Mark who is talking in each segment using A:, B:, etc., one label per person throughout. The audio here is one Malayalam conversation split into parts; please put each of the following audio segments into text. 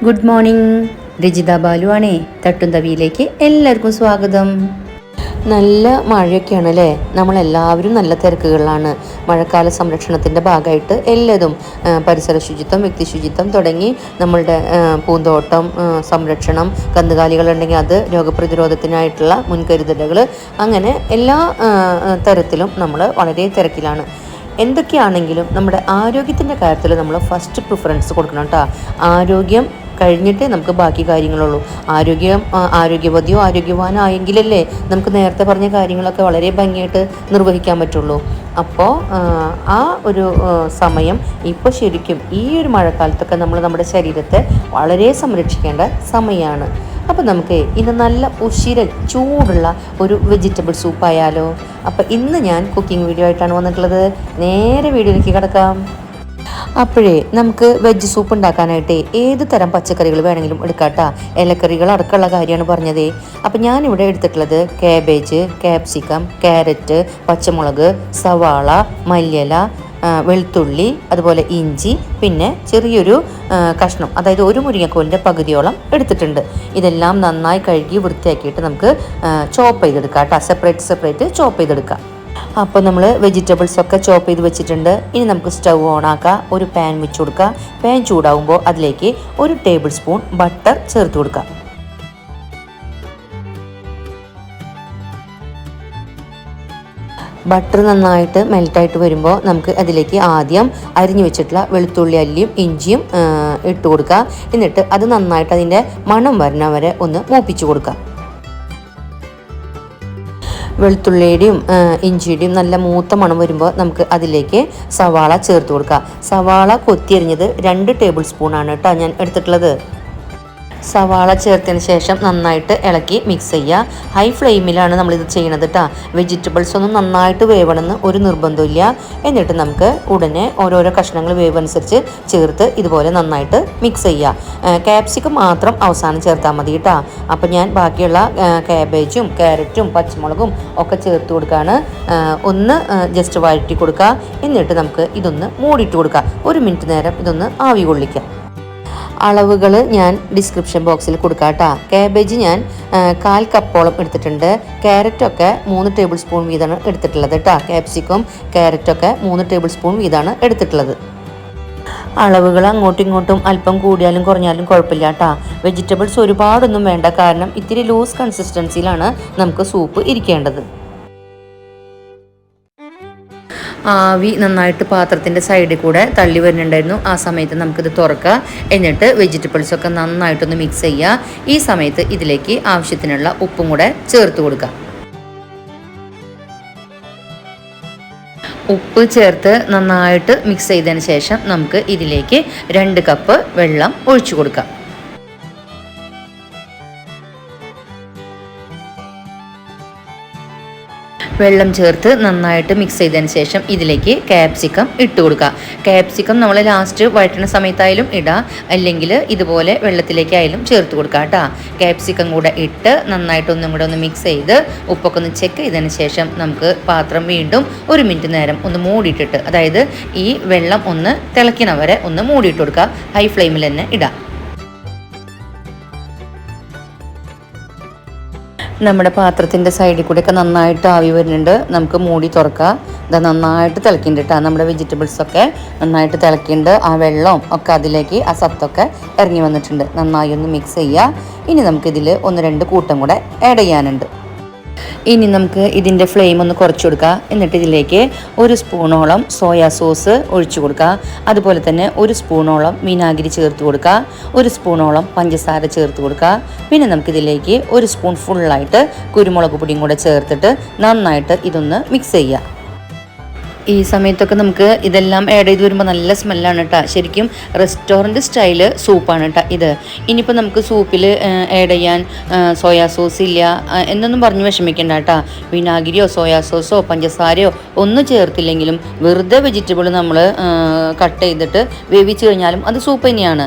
A: Good morning. രജിത ബാലു ആണേ. തട്ടും തവിയിലേക്ക് എല്ലാവർക്കും സ്വാഗതം. നല്ല മഴയൊക്കെയാണ് അല്ലേ? നമ്മളെല്ലാവരും നല്ല തിരക്കുകളിലാണ്. മഴക്കാല സംരക്ഷണത്തിൻ്റെ ഭാഗമായിട്ട് എല്ലാതും പരിസര ശുചിത്വം, വ്യക്തി ശുചിത്വം തുടങ്ങി നമ്മളുടെ പൂന്തോട്ടം സംരക്ഷണം, കന്നുകാലികളുണ്ടെങ്കിൽ അത് രോഗപ്രതിരോധത്തിനായിട്ടുള്ള മുൻകരുതലുകൾ, അങ്ങനെ എല്ലാ തരത്തിലും നമ്മൾ വളരെ തിരക്കിലാണ്. എന്തൊക്കെയാണെങ്കിലും നമ്മുടെ ആരോഗ്യത്തിൻ്റെ കാര്യത്തിൽ നമ്മൾ ഫസ്റ്റ് പ്രിഫറൻസ് കൊടുക്കണം കേട്ടോ. ആരോഗ്യം കഴിഞ്ഞിട്ടേ നമുക്ക് ബാക്കി കാര്യങ്ങളുള്ളൂ. ആരോഗ്യവതിയോ ആരോഗ്യവാനായെങ്കിലല്ലേ നമുക്ക് നേരത്തെ പറഞ്ഞ കാര്യങ്ങളൊക്കെ വളരെ ഭംഗിയായിട്ട് നിർവഹിക്കാൻ പറ്റുള്ളൂ. അപ്പോൾ ആ ഒരു സമയം ഇപ്പോൾ ശരിക്കും ഈ ഒരു മഴക്കാലത്തൊക്കെ നമ്മൾ നമ്മുടെ ശരീരത്തെ വളരെ സംരക്ഷിക്കേണ്ട സമയമാണ്. അപ്പോൾ നമുക്ക് ഇന്ന് നല്ല ഉശിരൻ ചൂടുള്ള ഒരു വെജിറ്റബിൾ സൂപ്പ് ആയാലോ? അപ്പോൾ ഇന്ന് ഞാൻ കുക്കിംഗ് വീഡിയോ ആയിട്ടാണ് വന്നിട്ടുള്ളത്. നേരെ വീഡിയോയിലേക്ക് കിടക്കാം. അപ്പോഴേ നമുക്ക് വെജ് സൂപ്പ് ഉണ്ടാക്കാനായിട്ട് ഏത് തരം പച്ചക്കറികൾ വേണമെങ്കിലും എടുക്കാട്ടോ. ഇലക്കറികൾ അടക്കമുള്ള കാര്യമാണ് പറഞ്ഞത്. അപ്പോൾ ഞാനിവിടെ എടുത്തിട്ടുള്ളത് കാബേജ്, ക്യാപ്സിക്കം, ക്യാരറ്റ്, പച്ചമുളക്, സവാള, മല്ലിയില, വെളുത്തുള്ളി, അതുപോലെ ഇഞ്ചി, പിന്നെ ചെറിയൊരു കഷ്ണം, അതായത് ഒരു മുരിങ്ങക്കോലിൻ്റെ പകുതിയോളം എടുത്തിട്ടുണ്ട്. ഇതെല്ലാം നന്നായി കഴുകി വൃത്തിയാക്കിയിട്ട് നമുക്ക് ചോപ്പ് ചെയ്തെടുക്കാം കേട്ടോ. സെപ്പറേറ്റ് ചോപ്പ് ചെയ്തെടുക്കാം. അപ്പോൾ നമ്മൾ വെജിറ്റബിൾസൊക്കെ ചോപ്പ് ചെയ്ത് വെച്ചിട്ടുണ്ട്. ഇനി നമുക്ക് സ്റ്റൗ ഓണാക്കുക. ഒരു പാൻ വെച്ച് കൊടുക്കുക. പാൻ ചൂടാവുമ്പോൾ അതിലേക്ക് 1 ടേബിൾ സ്പൂൺ ബട്ടർ ചേർത്ത് കൊടുക്കുക. ബട്ടർ നന്നായിട്ട് മെൽറ്റായിട്ട് വരുമ്പോൾ നമുക്ക് അതിലേക്ക് ആദ്യം അരിഞ്ഞു വെച്ചിട്ടുള്ള വെളുത്തുള്ളി അല്ലിയും ഇഞ്ചിയും ഇട്ട് കൊടുക്കുക. എന്നിട്ട് അത് നന്നായിട്ട് അതിൻ്റെ മണം വരുന്ന വരെ ഒന്ന് മൂപ്പിച്ച് കൊടുക്കുക. വെളുത്തുള്ളിയുടെയും ഇഞ്ചിയുടെയും നല്ല മൂത്ത മണം വരുമ്പോൾ നമുക്ക് അതിലേക്ക് സവാള ചേർത്ത് കൊടുക്കുക. സവാള കൊത്തിയരിഞ്ഞത് 2 ടേബിൾ സ്പൂണാണ് കേട്ടോ ഞാൻ എടുത്തിട്ടുള്ളത്. സവാള ചേർത്തതിന് ശേഷം നന്നായിട്ട് ഇളക്കി മിക്സ് ചെയ്യുക. ഹൈ ഫ്ലെയിമിലാണ് നമ്മളിത് ചെയ്യണത് കേട്ടോ. വെജിറ്റബിൾസ് ഒന്നും നന്നായിട്ട് വേവണമെന്ന് ഒരു നിർബന്ധമില്ല. എന്നിട്ട് നമുക്ക് ഉടനെ ഓരോരോ കഷ്ണങ്ങൾ വേവനുസരിച്ച് ചേർത്ത് ഇതുപോലെ നന്നായിട്ട് മിക്സ് ചെയ്യുക. ക്യാപ്സിക്കം മാത്രം അവസാനം ചേർത്താൽ മതി കേട്ടോ. അപ്പോൾ ഞാൻ ബാക്കിയുള്ള കാബേജും ക്യാരറ്റും പച്ചമുളകും ഒക്കെ ചേർത്ത് കൊടുക്കുകയാണ്. ഒന്ന് ജസ്റ്റ് വഴറ്റി കൊടുക്കുക. എന്നിട്ട് നമുക്ക് ഇതൊന്ന് മൂടിയിട്ട് കൊടുക്കുക. 1 മിനിറ്റ് നേരം ഇതൊന്ന് ആവി കൊള്ളിക്കാം. അളവുകൾ ഞാൻ ഡിസ്ക്രിപ്ഷൻ ബോക്സിൽ കൊടുക്കാം കേട്ടോ. കാബേജ് ഞാൻ 1/4 കപ്പോളം എടുത്തിട്ടുണ്ട്. ക്യാരറ്റൊക്കെ 3 ടേബിൾ സ്പൂൺ വീതമാണ് എടുത്തിട്ടുള്ളത് കേട്ടോ. ക്യാപ്സിക്കം ക്യാരറ്റൊക്കെ 3 ടേബിൾ സ്പൂൺ വീതമാണ് എടുത്തിട്ടുള്ളത്. അളവുകൾ അങ്ങോട്ടും ഇങ്ങോട്ടും അല്പം കൂടിയാലും കുറഞ്ഞാലും കുഴപ്പമില്ല കേട്ടോ. വെജിറ്റബിൾസ് ഒരുപാടൊന്നും വേണ്ട, കാരണം ഇത്തിരി ലൂസ് കൺസിസ്റ്റൻസിയിലാണ് നമുക്ക് സൂപ്പ് ഇരിക്കേണ്ടത്. ആവി നന്നായിട്ട് പാത്രത്തിൻ്റെ സൈഡിൽ കൂടെ തള്ളി വരുന്നുണ്ടായിരുന്നു. ആ സമയത്ത് നമുക്കിത് തുറക്കുക. എന്നിട്ട് വെജിറ്റബിൾസൊക്കെ നന്നായിട്ടൊന്ന് മിക്സ് ചെയ്യുക. ഈ സമയത്ത് ഇതിലേക്ക് ആവശ്യത്തിനുള്ള ഉപ്പും കൂടെ ചേർത്ത് കൊടുക്കുക. ഉപ്പ് ചേർത്ത് നന്നായിട്ട് മിക്സ് ചെയ്തതിന് ശേഷം നമുക്ക് ഇതിലേക്ക് 2 കപ്പ് വെള്ളം ഒഴിച്ചു കൊടുക്കാം. വെള്ളം ചേർത്ത് നന്നായിട്ട് മിക്സ് ചെയ്തതിന് ശേഷം ഇതിലേക്ക് ക്യാപ്സിക്കം ഇട്ട് കൊടുക്കുക. ക്യാപ്സിക്കം നമ്മൾ ലാസ്റ്റ് വഴറ്റുന്ന സമയത്തായാലും ഇടാം, അല്ലെങ്കിൽ ഇതുപോലെ വെള്ളത്തിലേക്കായാലും ചേർത്ത് കൊടുക്കുക കേട്ടോ. ക്യാപ്സിക്കം കൂടെ ഇട്ട് നന്നായിട്ട് ഒന്നും കൂടെ ഒന്ന് മിക്സ് ചെയ്ത് ഉപ്പൊക്കെ ഒന്ന് ചെക്ക് ചെയ്തതിന് ശേഷം നമുക്ക് പാത്രം വീണ്ടും 1 മിനിറ്റ് നേരം ഒന്ന് മൂടിയിട്ടിട്ട്, അതായത് ഈ വെള്ളം ഒന്ന് തിളയ്ക്കണ വരെ ഒന്ന് മൂടിയിട്ട് കൊടുക്കുക. ഹൈ ഫ്ലെയിമിൽ തന്നെ ഇടാം. നമ്മുടെ പാത്രത്തിൻ്റെ സൈഡിൽ കൂടെയൊക്കെ നന്നായിട്ട് ആവി വരുന്നുണ്ട്. നമുക്ക് മൂടി തുറക്കാം. ഇത് നന്നായിട്ട് തിളക്കിണ്ട് കേട്ടോ. നമ്മുടെ വെജിറ്റബിൾസൊക്കെ നന്നായിട്ട് തിളക്കിണ്ട്. ആ വെള്ളവും ഒക്കെ അതിലേക്ക് ആ സത്തൊക്കെ ഇറങ്ങി വന്നിട്ടുണ്ട്. നന്നായി ഒന്ന് മിക്സ് ചെയ്യുക. ഇനി നമുക്കിതിൽ 1-2 കൂട്ടം കൂടെ ആഡ് ചെയ്യാനുണ്ട്. ഇനി നമുക്ക് ഇതിൻ്റെ ഫ്ലെയിം ഒന്ന് കുറച്ച് കൊടുക്കുക. എന്നിട്ട് ഇതിലേക്ക് 1 സ്പൂണോളം സോയാ സോസ് ഒഴിച്ചു കൊടുക്കുക. അതുപോലെ തന്നെ 1 സ്പൂണോളം വിനാഗിരി ചേർത്ത് കൊടുക്കുക. 1 സ്പൂണോളം പഞ്ചസാര ചേർത്ത് കൊടുക്കുക. പിന്നെ നമുക്കിതിലേക്ക് 1 സ്പൂൺ ഫുള്ളായിട്ട് കുരുമുളക് പൊടിയും കൂടെ ചേർത്തിട്ട് നന്നായിട്ട് ഇതൊന്ന് മിക്സ് ചെയ്യുക. ഈ സമയത്തൊക്കെ നമുക്ക് ഇതെല്ലാം ആഡ് ചെയ്ത് വരുമ്പോൾ നല്ല സ്മെല്ലാണ് കേട്ടോ. ശരിക്കും റെസ്റ്റോറൻറ്റ് സ്റ്റൈല് സൂപ്പാണ് കേട്ടോ ഇത്. ഇനിയിപ്പോൾ നമുക്ക് സൂപ്പിൽ ആഡ് ചെയ്യാൻ സോയാ സോസ് ഇല്ല എന്നൊന്നും പറഞ്ഞ് വിഷമിക്കേണ്ട കേട്ടോ. വിനാഗിരിയോ സോയാ സോസോ പഞ്ചസാരയോ ഒന്നും ചേർത്തില്ലെങ്കിലും വെറുതെ വെജിറ്റബിൾ നമ്മൾ കട്ട് ചെയ്തിട്ട് വേവിച്ച് കഴിഞ്ഞാലും അത് സൂപ്പ് തന്നെയാണ്.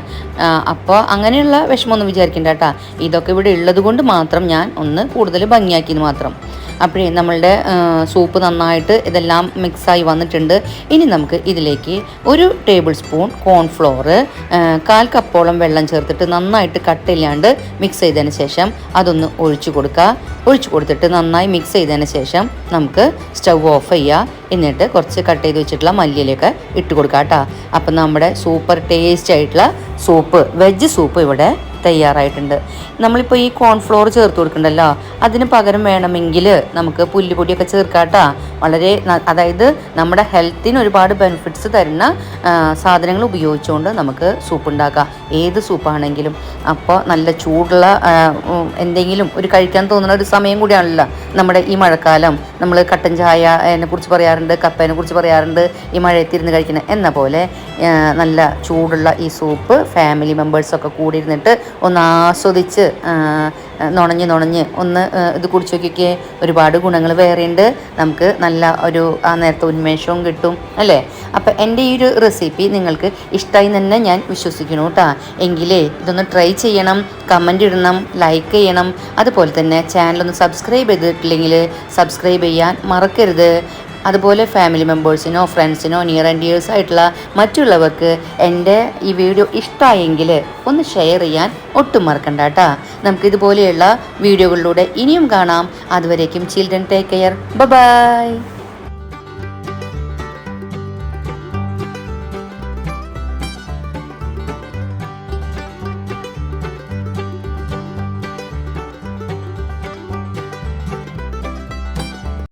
A: അപ്പോൾ അങ്ങനെയുള്ള വിഷമമൊന്നും വിചാരിക്കേണ്ട കേട്ടോ. ഇതൊക്കെ ഇവിടെ ഉള്ളത് കൊണ്ട് മാത്രം ഞാൻ ഒന്ന് കൂടുതൽ ഭംഗിയാക്കിയെന്ന് മാത്രം. അപ്പോഴേ നമ്മളുടെ സൂപ്പ് നന്നായിട്ട് ഇതെല്ലാം മിക്സായി വന്നിട്ടുണ്ട്. ഇനി നമുക്ക് ഇതിലേക്ക് 1 ടേബിൾ സ്പൂൺ കോൺഫ്ലോർ, 1/4 കപ്പോളം വെള്ളം ചേർത്തിട്ട് നന്നായിട്ട് കട്ടില്ലാണ്ട് മിക്സ് ചെയ്തതിന് ശേഷം അതൊന്ന് ഒഴിച്ചു കൊടുത്തിട്ട് നന്നായി മിക്സ് ചെയ്തതിന് ശേഷം നമുക്ക് സ്റ്റൗ ഓഫ് ചെയ്യുക. എന്നിട്ട് കുറച്ച് കട്ട് ചെയ്ത് വെച്ചിട്ടുള്ള മല്ലിയിലൊക്കെ ഇട്ട് കൊടുക്കാം കേട്ടോ. അപ്പം നമ്മുടെ സൂപ്പർ ടേസ്റ്റ് ആയിട്ടുള്ള സൂപ്പ്, വെജ് സൂപ്പ് ഇവിടെ തയ്യാറായിട്ടുണ്ട്. നമ്മളിപ്പോൾ ഈ കോൺഫ്ലോർ ചേർത്ത് കൊടുക്കണ്ടല്ലോ, അതിന് പകരം വേണമെങ്കിൽ നമുക്ക് പുല്ലുപൊടിയൊക്കെ ചേർക്കാട്ടോ. വളരെ അതായത് നമ്മുടെ ഹെൽത്തിന് ഒരുപാട് ബെനിഫിറ്റ്സ് തരുന്ന സാധനങ്ങൾ ഉപയോഗിച്ചുകൊണ്ട് നമുക്ക് സൂപ്പ് ഉണ്ടാക്കാം, ഏത് സൂപ്പാണെങ്കിലും. അപ്പോൾ നല്ല ചൂടുള്ള എന്തെങ്കിലും ഒരു കഴിക്കാൻ തോന്നുന്ന ഒരു സമയം കൂടിയാണല്ലോ നമ്മുടെ ഈ മഴക്കാലം. നമ്മൾ കട്ടൻ ചായനെ കുറിച്ച് പറയാറുണ്ട്, കപ്പേനെ കുറിച്ച് പറയാറുണ്ട്, ഈ മഴയത്തിരുന്ന് കഴിക്കുന്നത് എന്ന പോലെ നല്ല ചൂടുള്ള ഈ സൂപ്പ് ഫാമിലി മെമ്പേഴ്സൊക്കെ കൂടി ഇരുന്നിട്ട് ഒന്ന് ആസ്വദിച്ച് നുണഞ്ഞ് ഒന്ന് ഇത് കുടിച്ച് നോക്കിയൊക്കെ. ഒരുപാട് ഗുണങ്ങൾ വേറെയുണ്ട്. നമുക്ക് നല്ല ഒരു ആ നേരത്തെ ഉന്മേഷവും കിട്ടും അല്ലേ. അപ്പം എൻ്റെ ഈ ഒരു റെസിപ്പി നിങ്ങൾക്ക് ഇഷ്ടമായി തന്നെ ഞാൻ വിശ്വസിക്കുന്നു കേട്ടോ. എങ്കിലേ ഇതൊന്ന് ട്രൈ ചെയ്യണം, കമൻ്റ് ഇടണം, ലൈക്ക് ചെയ്യണം. അതുപോലെ തന്നെ ചാനലൊന്ന് സബ്സ്ക്രൈബ് ചെയ്തിട്ടില്ലെങ്കിൽ സബ്സ്ക്രൈബ് ചെയ്യാൻ മറക്കരുത്. അതുപോലെ ഫാമിലി മെമ്പേഴ്സിനോ ഫ്രണ്ട്സിനോ നിയർ ആൻഡ് ഡിയേഴ്സ് ആയിട്ടുള്ള മറ്റുള്ളവർക്ക് എൻ്റെ ഈ വീഡിയോ ഇഷ്ടമായെങ്കിൽ ഒന്ന് ഷെയർ ചെയ്യാൻ ഒട്ടും മറക്കണ്ട കേട്ടോ. നമുക്കിതുപോലെയുള്ള വീഡിയോകളിലൂടെ ഇനിയും കാണാം. അതുവരേക്കും ചിൽഡ്രൻ ടേക്ക് കെയർ. ബൈ.